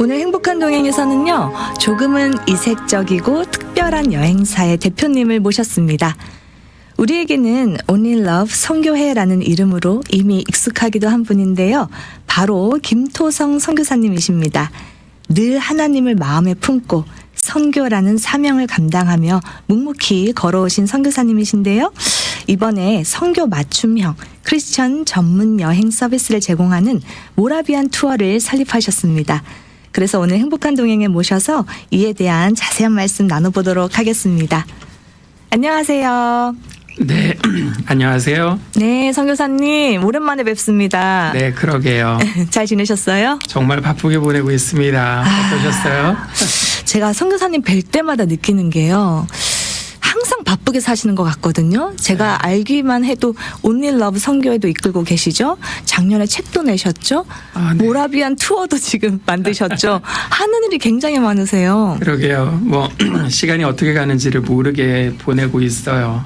오늘 행복한 동행에서는요, 조금은 이색적이고 특별한 여행사의 대표님을 모셨습니다. 우리에게는 Only Love 선교회라는 이름으로 이미 익숙하기도 한 분인데요. 바로 김토성 선교사님이십니다. 늘 하나님을 마음에 품고 선교라는 사명을 감당하며 묵묵히 걸어오신 선교사님이신데요. 이번에 선교 맞춤형 크리스천 전문 여행 서비스를 제공하는 모라비안 투어를 설립하셨습니다. 그래서 오늘 행복한 동행에 모셔서 이에 대한 자세한 말씀 나눠보도록 하겠습니다. 안녕하세요. 네, 안녕하세요. 네, 선교사님 오랜만에 뵙습니다. 네, 그러게요. 잘 지내셨어요? 정말 바쁘게 보내고 있습니다. 어떠셨어요? 제가 선교사님 뵐 때마다 느끼는 게요, 항상 바쁘게 사시는 것 같거든요. 제가 알기만 해도 Only Love 선교회도 이끌고 계시죠. 작년에 책도 내셨죠. 네. 모라비안 투어도 지금 만드셨죠. 하는 일이 굉장히 많으세요. 그러게요. 시간이 어떻게 가는지를 모르게 보내고 있어요.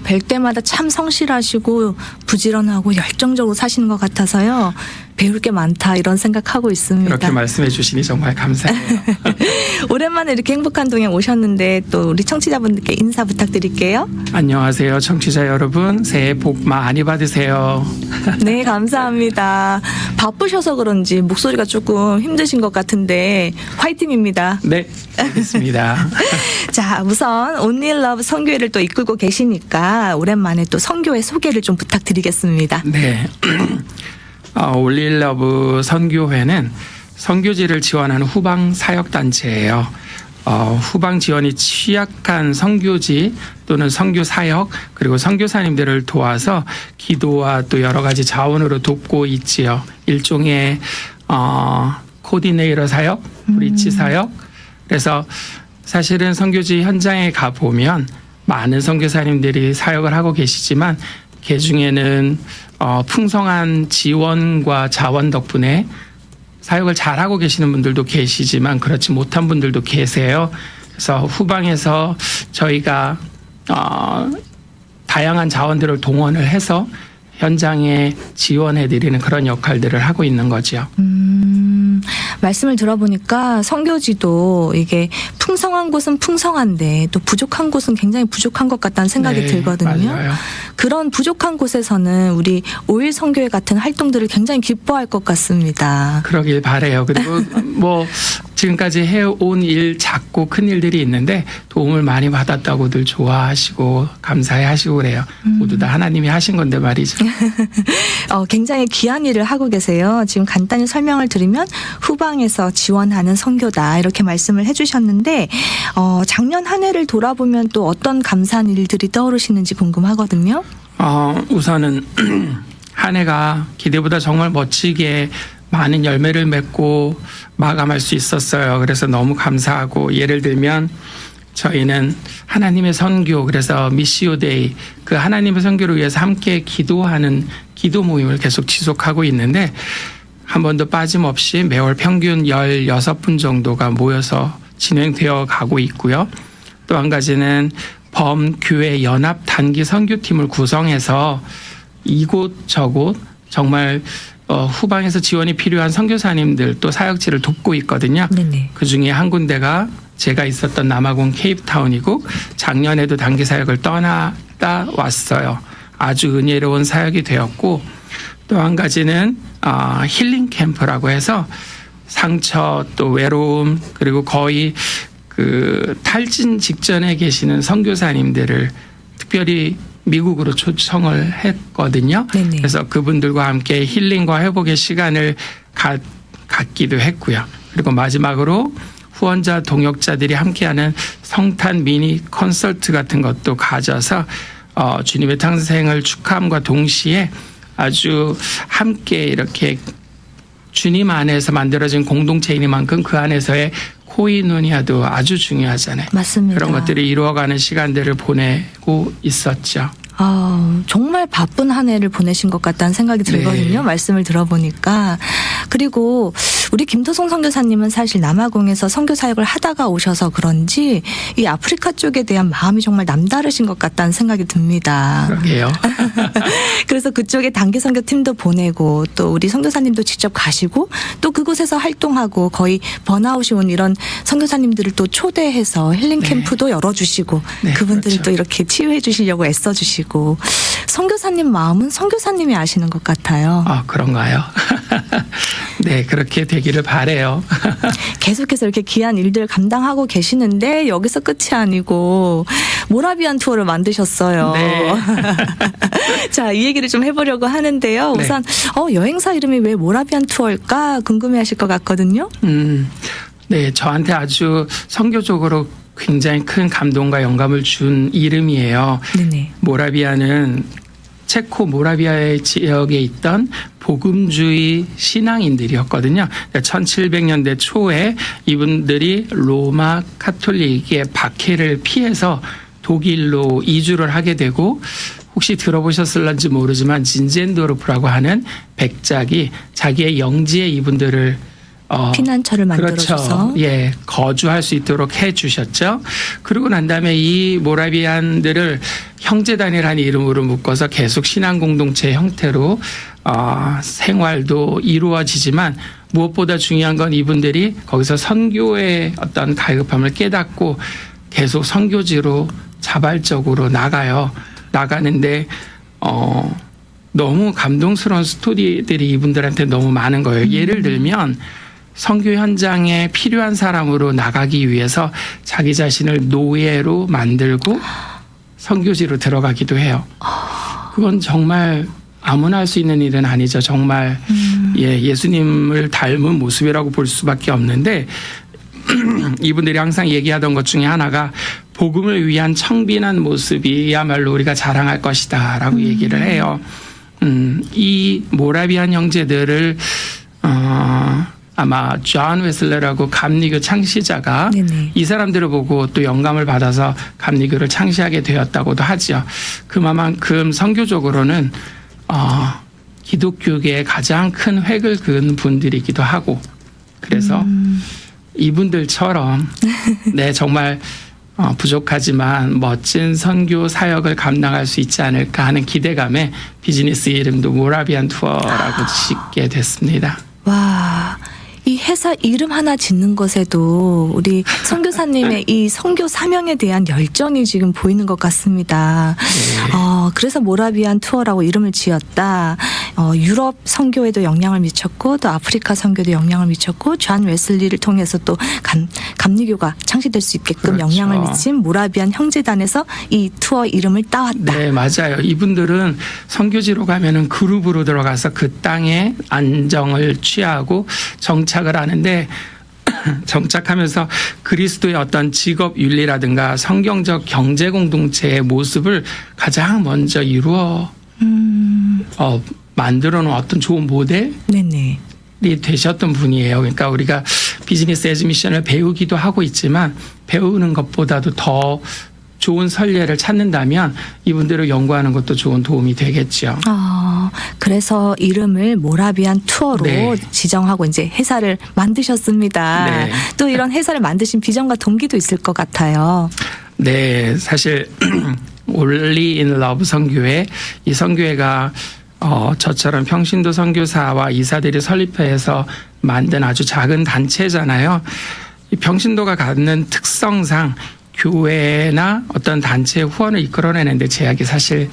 뵐 때마다 참 성실하시고 부지런하고 열정적으로 사시는 것 같아서요. 배울 게 많다 이런 생각하고 있습니다. 그렇게 말씀해 주시니 정말 감사해요. 오랜만에 이렇게 행복한 동행 오셨는데 또 우리 청취자분들께 인사 부탁드릴게요. 안녕하세요, 청취자 여러분. 새해 복 많이 받으세요. 네, 감사합니다. 바쁘셔서 그런지 목소리가 조금 힘드신 것 같은데 화이팅입니다. 네, 알겠습니다. 자, 우선 Only Love 선교회를 또 이끌고 계시니까 오랜만에 또 선교회 소개를 좀 부탁드리겠습니다. 네. Only Love 선교회는 선교지를 지원하는 후방 사역단체예요. 후방 지원이 취약한 선교지 또는 선교 사역 그리고 선교사님들을 도와서 기도와 또 여러 가지 자원으로 돕고 있지요. 일종의 코디네이터 사역, 브리치 사역. 그래서 사실은 선교지 현장에 가 보면 많은 선교사님들이 사역을 하고 계시지만 그 중에는 풍성한 지원과 자원 덕분에 사역을 잘하고 계시는 분들도 계시지만 그렇지 못한 분들도 계세요. 그래서 후방에서 저희가 다양한 자원들을 동원을 해서 현장에 지원해드리는 그런 역할들을 하고 있는 거죠. 말씀을 들어보니까 선교지도 이게 풍성한 곳은 풍성한데 또 부족한 곳은 굉장히 부족한 것 같다는 생각이 네, 들거든요. 맞아요. 그런 부족한 곳에서는 우리 오일 선교회 같은 활동들을 굉장히 기뻐할 것 같습니다. 그러길 바라요. 그리고 지금까지 해온 일 작고 큰 일들이 있는데 도움을 많이 받았다고들 좋아하시고 감사해하시고 그래요. 모두 다 하나님이 하신 건데 말이죠. 굉장히 귀한 일을 하고 계세요. 지금 간단히 설명을 드리면 후방에서 지원하는 선교다 이렇게 말씀을 해주셨는데 작년 한 해를 돌아보면 또 어떤 감사한 일들이 떠오르시는지 궁금하거든요. 우선은 한 해가 기대보다 정말 멋지게 많은 열매를 맺고 마감할 수 있었어요. 그래서 너무 감사하고 예를 들면 저희는 하나님의 선교 그래서 미시오데이 그 하나님의 선교를 위해서 함께 기도하는 기도 모임을 계속 지속하고 있는데 한 번도 빠짐없이 매월 평균 16분 정도가 모여서 진행되어 가고 있고요. 또 한 가지는 범교회 연합 단기 선교팀을 구성해서 이곳 저곳 정말 후방에서 지원이 필요한 선교사님들 또 사역지를 돕고 있거든요. 네네. 그중에 한 군데가 제가 있었던 남아공 케이프타운이고 작년에도 단기 사역을 떠났다 왔어요. 아주 은혜로운 사역이 되었고 또 한 가지는 힐링 캠프라고 해서 상처 또 외로움 그리고 거의 그 탈진 직전에 계시는 선교사님들을 특별히 미국으로 초청을 했거든요. 네네. 그래서 그분들과 함께 힐링과 회복의 시간을 갖기도 했고요. 그리고 마지막으로 후원자 동역자들이 함께하는 성탄 미니 콘서트 같은 것도 가져서 주님의 탄생을 축하함과 동시에 아주 함께 이렇게 주님 안에서 만들어진 공동체이니만큼 그 안에서의 코이노니아도 아주 중요하잖아요. 맞습니다. 그런 것들이 이루어가는 시간들을 보내고 있었죠. 정말 바쁜 한 해를 보내신 것 같다는 생각이 들거든요. 네. 말씀을 들어보니까. 그리고 우리 김토송 선교사님은 사실 남아공에서 선교 사역을 하다가 오셔서 그런지 이 아프리카 쪽에 대한 마음이 정말 남다르신 것 같다는 생각이 듭니다. 그러게요. 그래서 그쪽에 단기 선교 팀도 보내고 또 우리 선교사님도 직접 가시고 또 그곳에서 활동하고 거의 번아웃이 온 이런 선교사님들을 또 초대해서 힐링 네. 캠프도 열어주시고 네, 그분들을 그렇죠. 또 이렇게 치유해 주시려고 애써주시고 선교사님 마음은 선교사님이 아시는 것 같아요. 아, 그런가요? 네, 그렇게 되기를 바래요. 계속해서 이렇게 귀한 일들 감당하고 계시는데 여기서 끝이 아니고 모라비안 투어를 만드셨어요. 네. 자, 이 얘기를 좀 해보려고 하는데요. 네. 우선 여행사 이름이 왜 모라비안 투어일까 궁금해하실 것 같거든요. 네, 저한테 아주 선교적으로 굉장히 큰 감동과 영감을 준 이름이에요. 네네. 모라비아는 체코 모라비아의 지역에 있던 복음주의 신앙인들이었거든요. 1700년대 초에 이분들이 로마 카톨릭의 박해를 피해서 독일로 이주를 하게 되고 혹시 들어보셨을런지 모르지만 진젠도르프라고 하는 백작이 자기의 영지에 이분들을 피난처를 만들어줘서 그렇죠. 예, 거주할 수 있도록 해주셨죠. 그러고 난 다음에 이 모라비안들을 형제단이라는 이름으로 묶어서 계속 신앙 공동체 형태로 생활도 이루어지지만 무엇보다 중요한 건 이분들이 거기서 선교의 어떤 갈급함을 깨닫고 계속 선교지로 자발적으로 나가는데 너무 감동스러운 스토리들이 이분들한테 너무 많은 거예요. 예를 들면 선교 현장에 필요한 사람으로 나가기 위해서 자기 자신을 노예로 만들고 선교지로 들어가기도 해요. 그건 정말 아무나 할 수 있는 일은 아니죠. 정말 예수님을 닮은 모습이라고 볼 수밖에 없는데 이분들이 항상 얘기하던 것 중에 하나가 복음을 위한 청빈한 모습이야말로 우리가 자랑할 것이다라고 얘기를 해요. 이 모라비안 형제들을 아마 존 웨슬레라고 감리교 창시자가 네네. 이 사람들을 보고 또 영감을 받아서 감리교를 창시하게 되었다고도 하죠. 그만큼 선교적으로는 기독교계의 가장 큰 획을 그은 분들이기도 하고 그래서 이분들처럼 네 정말 부족하지만 멋진 선교 사역을 감당할 수 있지 않을까 하는 기대감에 비즈니스 이름도 모라비안 투어라고 짓게 됐습니다. 와. 이 회사 이름 하나 짓는 것에도 우리 선교사님의 이 선교 사명에 대한 열정이 지금 보이는 것 같습니다. 네. 그래서 모라비안 투어라고 이름을 지었다. 유럽 선교에도 영향을 미쳤고 또 아프리카 선교에도 영향을 미쳤고 존 웨슬리를 통해서 또 감리교가 창시될 수 있게끔 그렇죠. 영향을 미친 모라비안 형제단에서 이 투어 이름을 따왔다. 네, 맞아요. 이분들은 선교지로 가면은 그룹으로 들어가서 그 땅에 안정을 취하고 정착을 하는데 정착하면서 그리스도의 어떤 직업 윤리라든가 성경적 경제 공동체의 모습을 가장 먼저 만들어 놓은 어떤 좋은 모델 네네. 되셨던 분이에요. 그러니까 우리가 비즈니스 에즈 미션을 배우기도 하고 있지만 배우는 것보다도 더 좋은 선례를 찾는다면 이분들을 연구하는 것도 좋은 도움이 되겠죠. 그래서 이름을 모라비안 투어로 네. 지정하고 이제 회사를 만드셨습니다. 네. 또 이런 회사를 만드신 비전과 동기도 있을 것 같아요. 네, 사실 Only in Love 선교회 이 선교회가 저처럼 평신도 선교사와 이사들이 설립해서 만든 아주 작은 단체잖아요. 이 평신도가 갖는 특성상 교회나 어떤 단체의 후원을 이끌어내는데 제약이 사실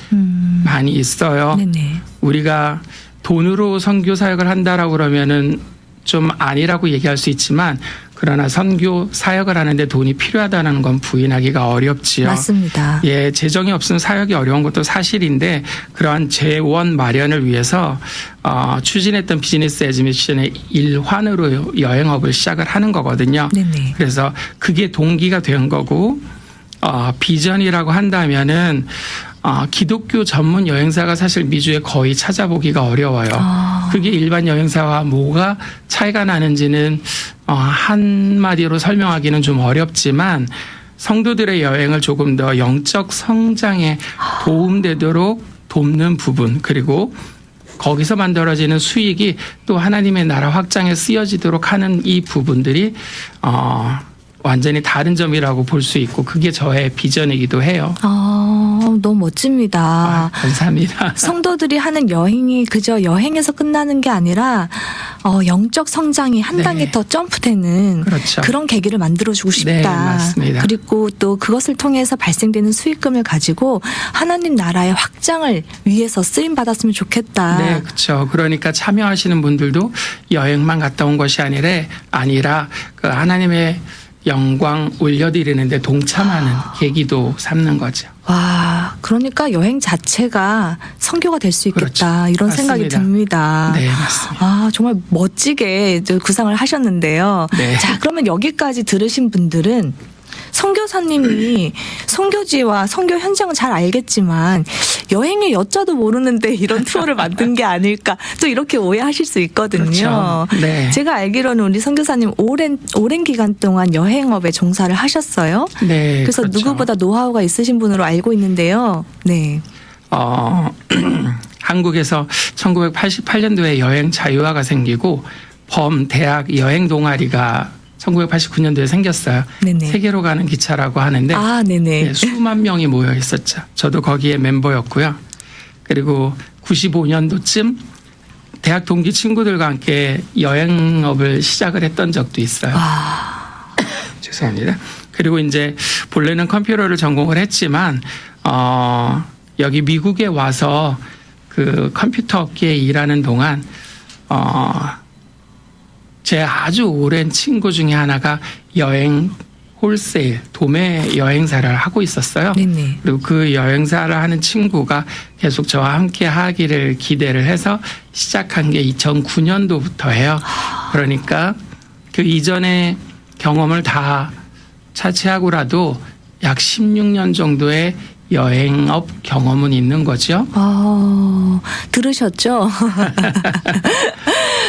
많이 있어요. 네네. 우리가 돈으로 선교 사역을 한다라고 그러면은 좀 아니라고 얘기할 수 있지만 그러나 선교 사역을 하는데 돈이 필요하다는 건 부인하기가 어렵지요. 맞습니다. 예, 재정이 없으면 사역이 어려운 것도 사실인데 그러한 재원 마련을 위해서 추진했던 비즈니스 에즈 미션의 일환으로 여행업을 시작을 하는 거거든요. 네네. 그래서 그게 동기가 된 거고 비전이라고 한다면은 기독교 전문 여행사가 사실 미주에 거의 찾아보기가 어려워요. 그게 일반 여행사와 뭐가 차이가 나는지는 한마디로 설명하기는 좀 어렵지만 성도들의 여행을 조금 더 영적 성장에 도움되도록 돕는 부분 그리고 거기서 만들어지는 수익이 또 하나님의 나라 확장에 쓰여지도록 하는 이 부분들이 완전히 다른 점이라고 볼 수 있고 그게 저의 비전이기도 해요. 너무 멋집니다. 감사합니다. 성도들이 하는 여행이 그저 여행에서 끝나는 게 아니라 영적 성장이 한 네. 단계 더 점프되는 그렇죠. 그런 계기를 만들어주고 싶다. 네, 맞습니다. 그리고 또 그것을 통해서 발생되는 수익금을 가지고 하나님 나라의 확장을 위해서 쓰임 받았으면 좋겠다. 네, 그렇죠. 그러니까 참여하시는 분들도 여행만 갔다 온 것이 아니라 그 하나님의 영광 올려드리는데 동참하는 계기도 삼는 거죠. 와, 그러니까 여행 자체가 선교가 될 수 있겠다. 그렇죠. 이런 생각이 맞습니다. 듭니다. 네, 맞습니다. 정말 멋지게 구상을 하셨는데요. 네. 자, 그러면 여기까지 들으신 분들은 선교사님이 선교지와 선교 현장은 잘 알겠지만 여행의 여자도 모르는데 이런 투어를 만든 게 아닐까 또 이렇게 오해하실 수 있거든요. 그렇죠. 네. 제가 알기로는 우리 선교사님 오랜 기간 동안 여행업에 종사를 하셨어요. 네. 그래서 그렇죠. 누구보다 노하우가 있으신 분으로 알고 있는데요. 네. 한국에서 1988년도에 여행 자유화가 생기고 범 대학 여행 동아리가 1989년도에 생겼어요. 네네. 세계로 가는 기차라고 하는데 네네. 네, 수만 명이 모여 있었죠. 저도 거기에 멤버였고요. 그리고 95년도쯤 대학 동기 친구들과 함께 여행업을 시작을 했던 적도 있어요. 죄송합니다. 그리고 이제 본래는 컴퓨터를 전공을 했지만 여기 미국에 와서 그 컴퓨터 업계에 일하는 동안 제 아주 오랜 친구 중에 하나가 여행 홀세일 도매 여행사를 하고 있었어요. 네네. 그리고 그 여행사를 하는 친구가 계속 저와 함께 하기를 기대를 해서 시작한 게 2009년도부터예요. 그러니까 그 이전의 경험을 다 차치하고라도 약 16년 정도의 여행업 경험은 있는 거죠. 들으셨죠?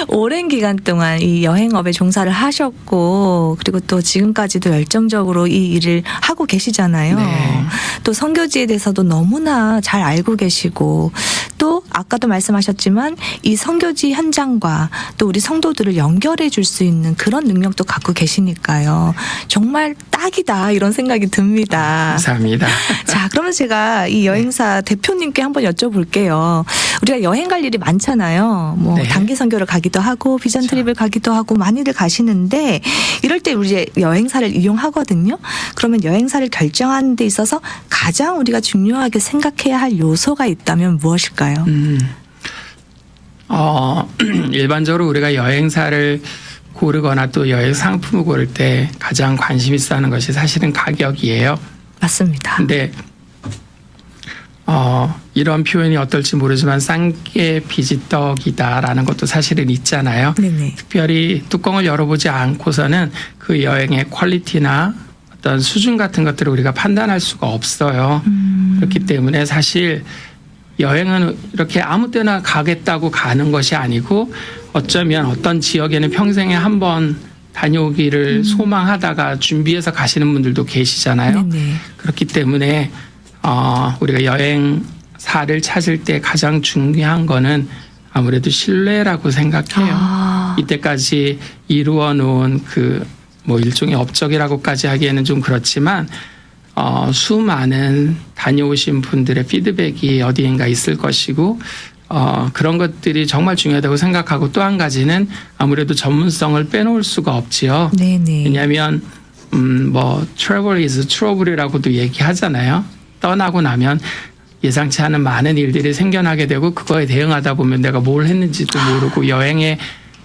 오랜 기간 동안 이 여행업에 종사를 하셨고 그리고 또 지금까지도 열정적으로 이 일을 하고 계시잖아요. 네. 또 선교지에 대해서도 너무나 잘 알고 계시고 또 아까도 말씀하셨지만 이 선교지 현장과 또 우리 성도들을 연결해 줄 수 있는 그런 능력도 갖고 계시니까요. 정말 딱이다 이런 생각이 듭니다. 감사합니다. 자, 그러면 제가 이 여행사 대표님께 한번 여쭤볼게요. 우리가 여행 갈 일이 많잖아요. 뭐 네. 단기 선교를 가기도 하고 비전 트립을 가기도 하고 많이들 가시는데 이럴 때 우리 이제 여행사를 이용하거든요. 그러면 여행사를 결정하는 데 있어서 가장 우리가 중요하게 생각해야 할 요소가 있다면 무엇일까요? 일반적으로 우리가 여행사를 고르거나 또 여행 상품을 고를 때 가장 관심 있어 하는 것이 사실은 가격이에요. 맞습니다. 근데 이런 표현이 어떨지 모르지만 싼 게 비지떡이다라는 것도 사실은 있잖아요. 네네. 특별히 뚜껑을 열어보지 않고서는 그 여행의 퀄리티나 어떤 수준 같은 것들을 우리가 판단할 수가 없어요. 그렇기 때문에 사실 여행은 이렇게 아무 때나 가겠다고 가는 것이 아니고 어쩌면 어떤 지역에는 평생에 한 번 다녀오기를 소망하다가 준비해서 가시는 분들도 계시잖아요. 네네. 그렇기 때문에 우리가 여행사를 찾을 때 가장 중요한 거는 아무래도 신뢰라고 생각해요. 이때까지 이루어 놓은 그 뭐 일종의 업적이라고까지 하기에는 좀 그렇지만 수많은 다녀오신 분들의 피드백이 어디인가 있을 것이고 그런 것들이 정말 중요하다고 생각하고 또 한 가지는 아무래도 전문성을 빼놓을 수가 없지요. 네네. 왜냐하면 뭐 travel is trouble이라고도 얘기하잖아요. 떠나고 나면 예상치 않은 많은 일들이 생겨나게 되고 그거에 대응하다 보면 내가 뭘 했는지도 모르고 여행의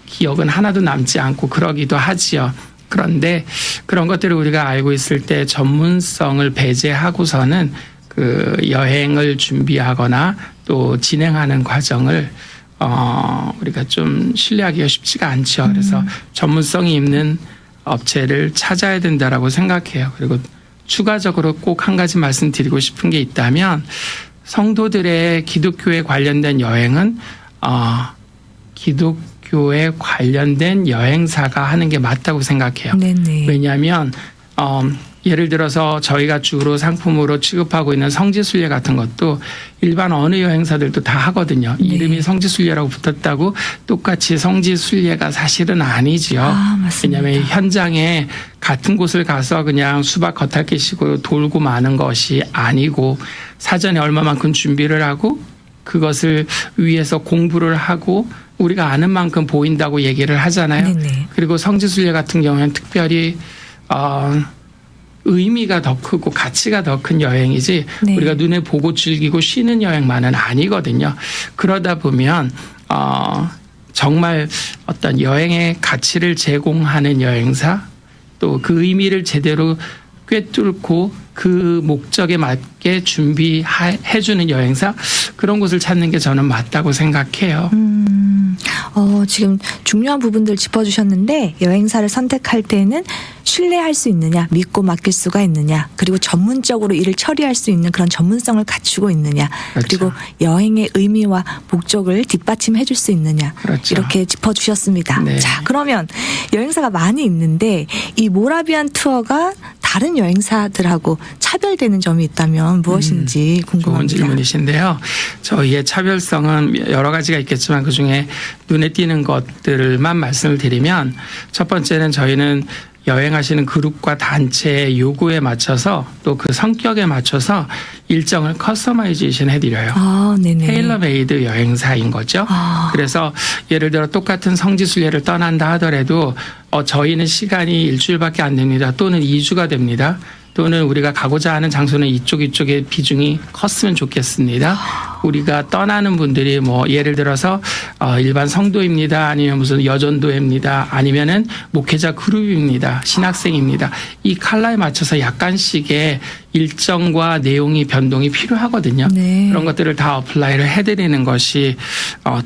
기억은 하나도 남지 않고 그러기도 하지요. 그런데 그런 것들을 우리가 알고 있을 때 전문성을 배제하고서는 그 여행을 준비하거나 또 진행하는 과정을 우리가 좀 신뢰하기가 쉽지가 않죠. 그래서 전문성이 있는 업체를 찾아야 된다라고 생각해요. 그리고 추가적으로 꼭 한 가지 말씀드리고 싶은 게 있다면 성도들의 기독교에 관련된 여행은 기독교에 관련된 여행사가 하는 게 맞다고 생각해요. 네네. 왜냐하면 예를 들어서 저희가 주로 상품으로 취급하고 있는 성지순례 같은 것도 일반 어느 여행사들도 다 하거든요. 네. 이름이 성지순례라고 붙었다고 똑같이 성지순례가 사실은 아니지요. 맞습니다. 왜냐하면 현장에 같은 곳을 가서 그냥 수박 겉핥기 식으로 돌고 마는 것이 아니고 사전에 얼마만큼 준비를 하고 그것을 위해서 공부를 하고 우리가 아는 만큼 보인다고 얘기를 하잖아요. 네네. 그리고 성지순례 같은 경우에는 특별히 의미가 더 크고 가치가 더 큰 여행이지 네. 우리가 눈에 보고 즐기고 쉬는 여행만은 아니거든요. 그러다 보면 정말 어떤 여행의 가치를 제공하는 여행사 또 그 의미를 제대로 꿰뚫고 그 목적에 맞게 준비해주는 여행사 그런 곳을 찾는 게 저는 맞다고 생각해요. 지금 중요한 부분들 짚어주셨는데 여행사를 선택할 때는 신뢰할 수 있느냐, 믿고 맡길 수가 있느냐, 그리고 전문적으로 일을 처리할 수 있는 그런 전문성을 갖추고 있느냐, 그렇죠. 그리고 여행의 의미와 목적을 뒷받침해 줄 수 있느냐, 그렇죠. 이렇게 짚어주셨습니다. 네. 자, 그러면 여행사가 많이 있는데 이 모라비안 투어가 다른 여행사들하고 차별되는 점이 있다면 무엇인지 좋은 궁금합니다. 질문이신데요. 저희의 차별성은 여러 가지가 있겠지만 그중에 눈에 띄는 것들만 말씀을 드리면 첫 번째는 저희는 여행하시는 그룹과 단체의 요구에 맞춰서 또 그 성격에 맞춰서 일정을 커스터마이제이션 해드려요. 네네. 테일러메이드 여행사인 거죠. 그래서 예를 들어 똑같은 성지순례를 떠난다 하더라도 저희는 시간이 일주일밖에 안 됩니다. 또는 2주가 됩니다. 또는 우리가 가고자 하는 장소는 이쪽의 비중이 컸으면 좋겠습니다. 우리가 떠나는 분들이 뭐 예를 들어서 일반 성도입니다. 아니면 무슨 여전도입니다. 아니면은 목회자 그룹입니다. 신학생입니다. 이 컬러에 맞춰서 약간씩의 일정과 내용이 변동이 필요하거든요. 네. 그런 것들을 다 어플라이를 해드리는 것이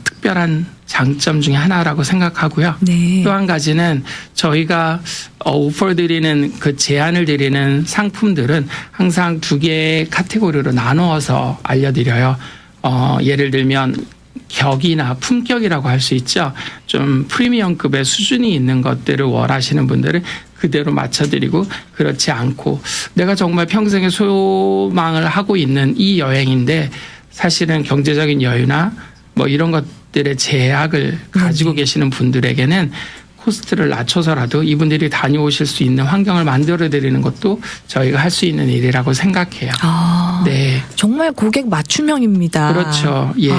특별한 장점 중에 하나라고 생각하고요. 네. 또 한 가지는 저희가 오퍼 드리는 그 제안을 드리는 상품들은 항상 두 개의 카테고리로 나누어서 알려드려요. 예를 들면 격이나 품격이라고 할 수 있죠. 좀 프리미엄급의 수준이 있는 것들을 원하시는 분들은 그대로 맞춰드리고 그렇지 않고 내가 정말 평생의 소망을 하고 있는 이 여행인데 사실은 경제적인 여유나 뭐 이런 것들의 제약을 가지고 계시는 분들에게는 코스트를 낮춰서라도 이분들이 다녀오실 수 있는 환경을 만들어 드리는 것도 저희가 할 수 있는 일이라고 생각해요. 네. 정말 고객 맞춤형입니다. 그렇죠. 예.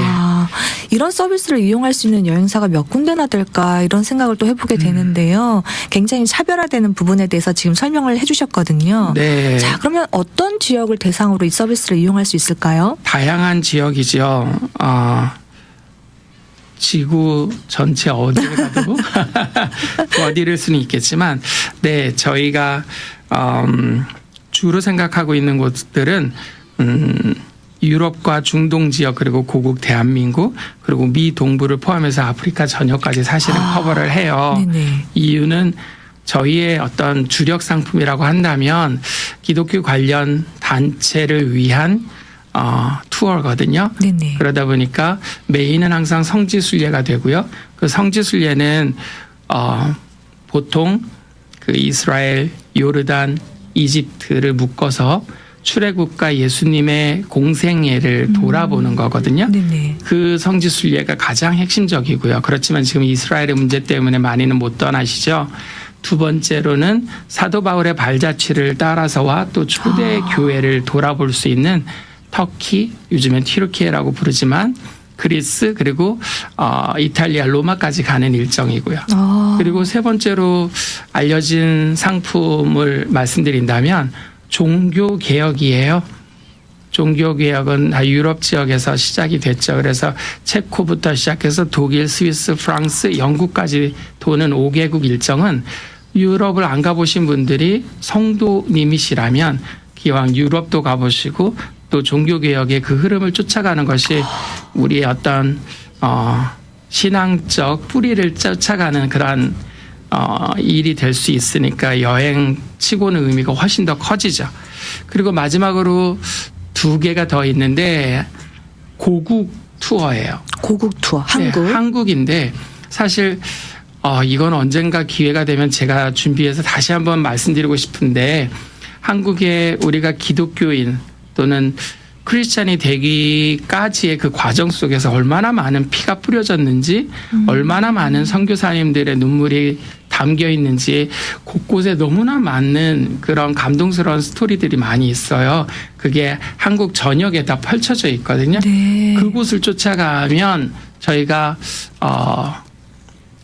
이런 서비스를 이용할 수 있는 여행사가 몇 군데나 될까 이런 생각을 또 해보게 되는데요. 굉장히 차별화되는 부분에 대해서 지금 설명을 해주셨거든요. 네. 자, 그러면 어떤 지역을 대상으로 이 서비스를 이용할 수 있을까요? 다양한 지역이죠. 지구 전체 어디를 가도 어디를 수는 있겠지만, 네, 저희가 주로 생각하고 있는 곳들은 유럽과 중동 지역 그리고 고국 대한민국 그리고 미 동부를 포함해서 아프리카 전역까지 사실은 커버를 해요. 네네. 이유는 저희의 어떤 주력 상품이라고 한다면 기독교 관련 단체를 위한 투어거든요. 네네. 그러다 보니까 메인은 항상 성지순례가 되고요. 그 성지순례는 보통 그 이스라엘, 요르단, 이집트를 묶어서 출애굽과 예수님의 공생애를 돌아보는 거거든요. 네네. 그 성지순례가 가장 핵심적이고요. 그렇지만 지금 이스라엘의 문제 때문에 많이는 못 떠나시죠. 두 번째로는 사도 바울의 발자취를 따라서와 또 초대 교회를 돌아볼 수 있는 터키, 요즘엔 튀르키예라고 부르지만 그리스 그리고 이탈리아 로마까지 가는 일정이고요. 그리고 세 번째로 알려진 상품을 말씀드린다면 종교 개혁이에요. 종교 개혁은 다 유럽 지역에서 시작이 됐죠. 그래서 체코부터 시작해서 독일, 스위스, 프랑스, 영국까지 도는 5개국 일정은 유럽을 안 가보신 분들이 성도님이시라면 기왕 유럽도 가보시고 또 종교개혁의 그 흐름을 쫓아가는 것이 우리의 어떤 신앙적 뿌리를 쫓아가는 그러한 일이 될 수 있으니까 여행치고는 의미가 훨씬 더 커지죠. 그리고 마지막으로 두 개가 더 있는데 고국 투어예요. 고국 투어, 한국. 네, 한국인데 사실 이건 언젠가 기회가 되면 제가 준비해서 다시 한번 말씀드리고 싶은데 한국에 우리가 기독교인 또는 크리스찬이 되기까지의 그 과정 속에서 얼마나 많은 피가 뿌려졌는지 얼마나 많은 선교사님들의 눈물이 담겨 있는지 곳곳에 너무나 많은 그런 감동스러운 스토리들이 많이 있어요. 그게 한국 전역에 다 펼쳐져 있거든요. 네. 그곳을 쫓아가면 저희가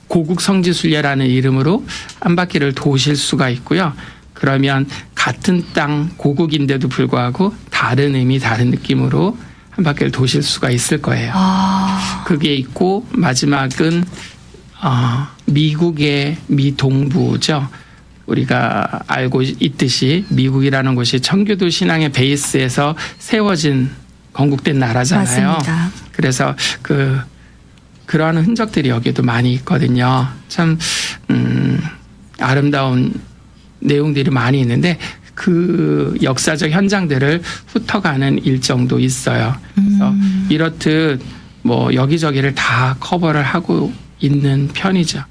고국 성지순례라는 이름으로 한 바퀴를 도실 수가 있고요. 그러면 같은 땅 고국인데도 불구하고 다른 의미 다른 느낌으로 한 바퀴를 도실 수가 있을 거예요. 그게 있고 마지막은 미국의 미동부죠. 우리가 알고 있듯이 미국이라는 곳이 청교도 신앙의 베이스에서 세워진 건국된 나라잖아요. 맞습니다. 그래서 그러한 흔적들이 여기도 많이 있거든요. 참 아름다운 내용들이 많이 있는데 그 역사적 현장들을 훑어가는 일정도 있어요. 그래서 이렇듯 뭐 여기저기를 다 커버를 하고 있는 편이죠.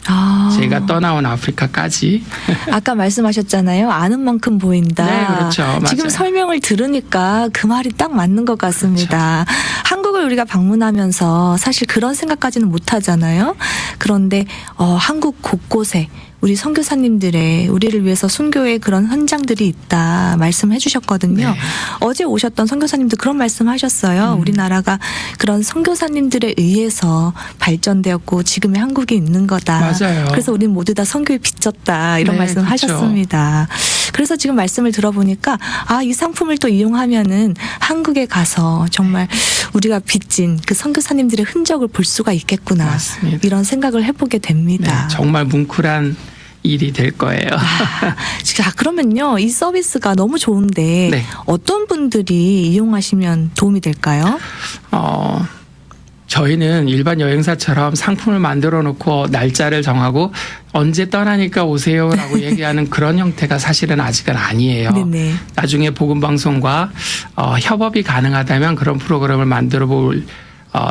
제가 떠나온 아프리카까지. 아까 말씀하셨잖아요. 아는 만큼 보인다. 네, 그렇죠. 맞아요. 지금 설명을 들으니까 그 말이 딱 맞는 것 같습니다. 그렇죠. 한국을 우리가 방문하면서 사실 그런 생각까지는 못 하잖아요. 그런데 한국 곳곳에 우리 선교사님들의 우리를 위해서 순교의 그런 현장들이 있다 말씀해 주셨거든요. 네. 어제 오셨던 선교사님도 그런 말씀하셨어요. 우리나라가 그런 선교사님들에 의해서 발전되었고 지금의 한국이 있는 거다. 맞아요. 그래서 우리는 모두 다 선교에 빚졌다 이런 네, 말씀하셨습니다. 그래서 지금 말씀을 들어보니까 이 상품을 또 이용하면은 한국에 가서 정말 우리가 빚진 그 선교사님들의 흔적을 볼 수가 있겠구나. 맞습니다. 이런 생각을 해보게 됩니다. 네, 정말 뭉클한 일이 될 거예요. 자, 그러면요. 이 서비스가 너무 좋은데 네. 어떤 분들이 이용하시면 도움이 될까요? 저희는 일반 여행사처럼 상품을 만들어 놓고 날짜를 정하고 언제 떠나니까 오세요라고 얘기하는 그런 형태가 사실은 아직은 아니에요. 네네. 나중에 복음방송과 협업이 가능하다면 그런 프로그램을 만들어 볼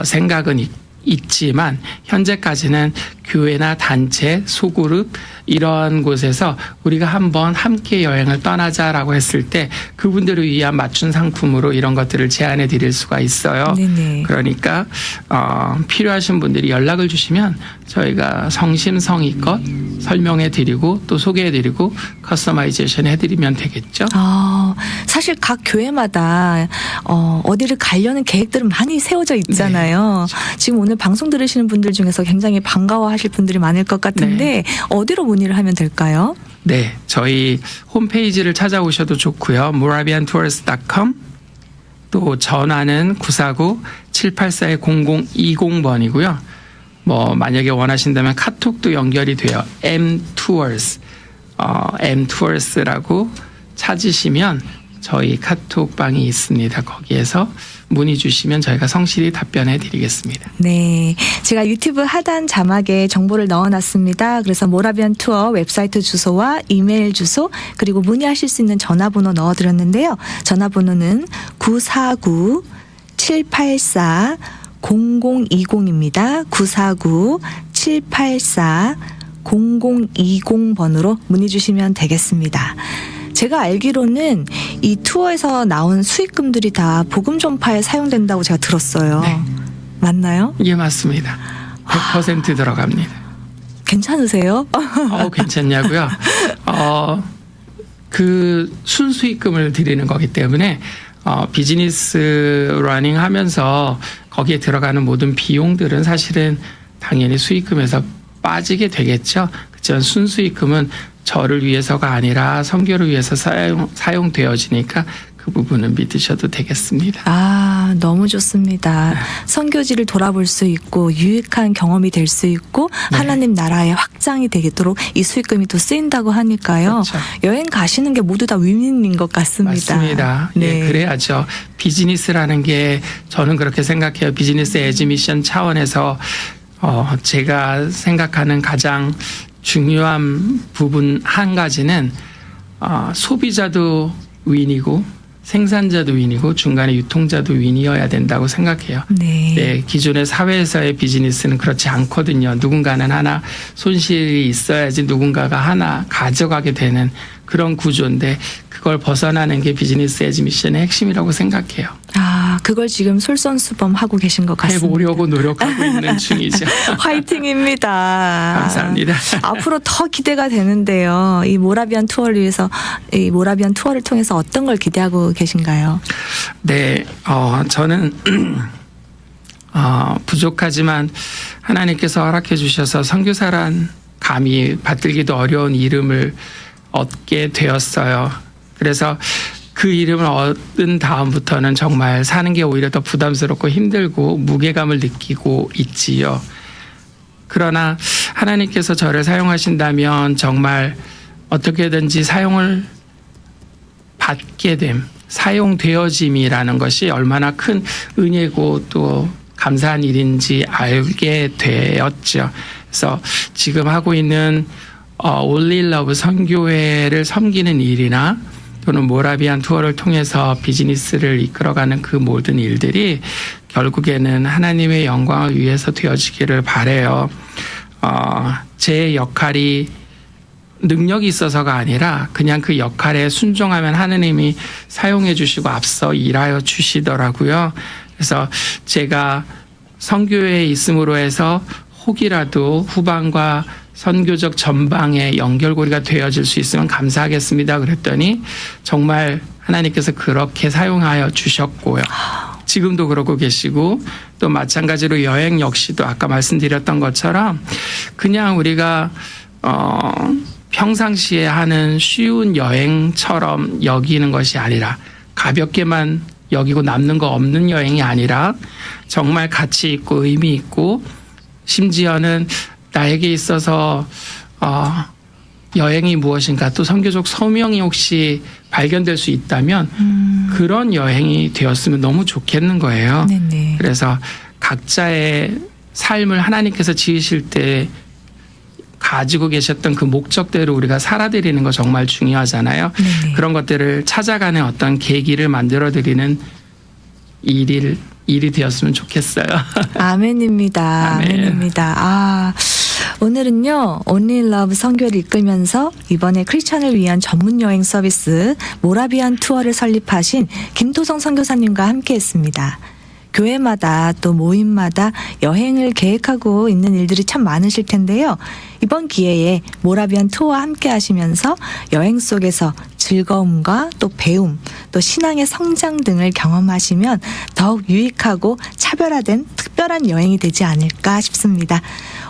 생각은 있지만 현재까지는 교회나 단체, 소그룹 이런 곳에서 우리가 한번 함께 여행을 떠나자라고 했을 때 그분들을 위한 맞춤 상품으로 이런 것들을 제안해 드릴 수가 있어요. 네네. 그러니까 필요하신 분들이 연락을 주시면 저희가 성심성의껏 설명해 드리고 또 소개해 드리고 커스터마이제이션 해 드리면 되겠죠. 사실 각 교회마다 어디를 가려는 계획들은 많이 세워져 있잖아요. 네. 지금 오늘 방송 들으시는 분들 중에서 굉장히 반가워하실 분들이 많을 것 같은데 어디로 문의를 하면 될까요? 네, 저희 홈페이지를 찾아오셔도 좋고요. moraviantours.com 또 전화는 949-784-0020번이고요. 뭐 만약에 원하신다면 카톡도 연결이 돼요. mtours, mtours라고 찾으시면 저희 카톡방이 있습니다. 거기에서 문의 주시면 저희가 성실히 답변해 드리겠습니다. 네. 제가 유튜브 하단 자막에 정보를 넣어놨습니다. 그래서 모라비안 투어 웹사이트 주소와 이메일 주소 그리고 문의하실 수 있는 전화번호 넣어드렸는데요. 전화번호는 949-784-0020입니다. 949-784-0020번으로 문의 주시면 되겠습니다. 제가 알기로는 이 투어에서 나온 수익금들이 다 복음 전파에 사용된다고 제가 들었어요. 네. 맞나요? 예, 맞습니다. 100% 들어갑니다. 괜찮으세요? 괜찮냐고요? 그 순수익금을 드리는 거기 때문에 비즈니스 러닝 하면서 거기에 들어가는 모든 비용들은 사실은 당연히 수익금에서 빠지게 되겠죠. 그렇지만 순수익금은 저를 위해서가 아니라 선교를 위해서 사용되어지니까 그 부분은 믿으셔도 되겠습니다. 너무 좋습니다. 선교지를 돌아볼 수 있고 유익한 경험이 될 수 있고 하나님 나라의 확장이 되도록 이 수익금이 또 쓰인다고 하니까요. 그렇죠. 여행 가시는 게 모두 다 윈윈인 것 같습니다. 맞습니다. 네. 예, 그래야죠. 비즈니스라는 게 저는 그렇게 생각해요. 비즈니스 에즈미션 차원에서 제가 생각하는 가장 중요한 부분 한 가지는 소비자도 윈이고 생산자도 윈이고 중간에 유통자도 윈이어야 된다고 생각해요. 네. 기존의 사회에서의 비즈니스는 그렇지 않거든요. 누군가는 하나 손실이 있어야지 누군가가 하나 가져가게 되는 그런 구조인데 그걸 벗어나는 게 비즈니스 에즈 미션의 핵심이라고 생각해요. 아, 그걸 지금 솔선수범하고 계신 것 같습니다. 해보려고 노력하고 있는 중이죠. 화이팅입니다. 감사합니다. 앞으로 더 기대가 되는데요. 이 모라비안 투어를 위해서, 이 모라비안 투어를 통해서 어떤 걸 기대하고 계신가요? 네, 저는 부족하지만 하나님께서 허락해 주셔서 선교사란 감히 받들기도 어려운 이름을 얻게 되었어요. 그래서 그 이름을 얻은 다음부터는 정말 사는 게 오히려 더 부담스럽고 힘들고 무게감을 느끼고 있지요. 그러나 하나님께서 저를 사용하신다면 정말 어떻게든지 사용을 받게 됨, 사용되어짐이라는 것이 얼마나 큰 은혜고 또 감사한 일인지 알게 되었죠. 그래서 지금 하고 있는 Only Love 선교회를 섬기는 일이나 또는 모라비안 투어를 통해서 비즈니스를 이끌어가는 그 모든 일들이 결국에는 하나님의 영광을 위해서 되어지기를 바라요. 제 역할이 능력이 있어서가 아니라 그냥 그 역할에 순종하면 하나님이 사용해 주시고 앞서 일하여 주시더라고요. 그래서 제가 선교회에 있음으로 해서 혹이라도 후반과 선교적 전방의 연결고리가 되어질 수 있으면 감사하겠습니다. 그랬더니 정말 하나님께서 그렇게 사용하여 주셨고요. 지금도 그러고 계시고 또 마찬가지로 여행 역시도 아까 말씀드렸던 것처럼 그냥 우리가 평상시에 하는 쉬운 여행처럼 여기는 것이 아니라 가볍게만 여기고 남는 거 없는 여행이 아니라 정말 가치 있고 의미 있고 심지어는 나에게 있어서 여행이 무엇인가 또 선교적 소명이 혹시 발견될 수 있다면 그런 여행이 되었으면 너무 좋겠는 거예요. 네네. 그래서 각자의 삶을 하나님께서 지으실 때 가지고 계셨던 그 목적대로 우리가 살아드리는 거 정말 중요하잖아요. 네네. 그런 것들을 찾아가는 어떤 계기를 만들어드리는 일이 되었으면 좋겠어요. 아멘입니다. 아멘. 아멘입니다. 오늘은요, Only Love 선교를 이끌면서 이번에 크리스찬을 위한 전문 여행 서비스 모라비안 투어를 설립하신 김토성 선교사님과 함께 했습니다. 교회마다 또 모임마다 여행을 계획하고 있는 일들이 참 많으실 텐데요. 이번 기회에 모라비안 투어와 함께 하시면서 여행 속에서 즐거움과 또 배움, 또 신앙의 성장 등을 경험하시면 더욱 유익하고 차별화된 특별한 여행이 되지 않을까 싶습니다.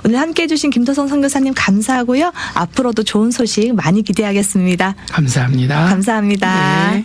오늘 함께 해주신 김토성 선교사님 감사하고요. 앞으로도 좋은 소식 많이 기대하겠습니다. 감사합니다. 감사합니다. 네.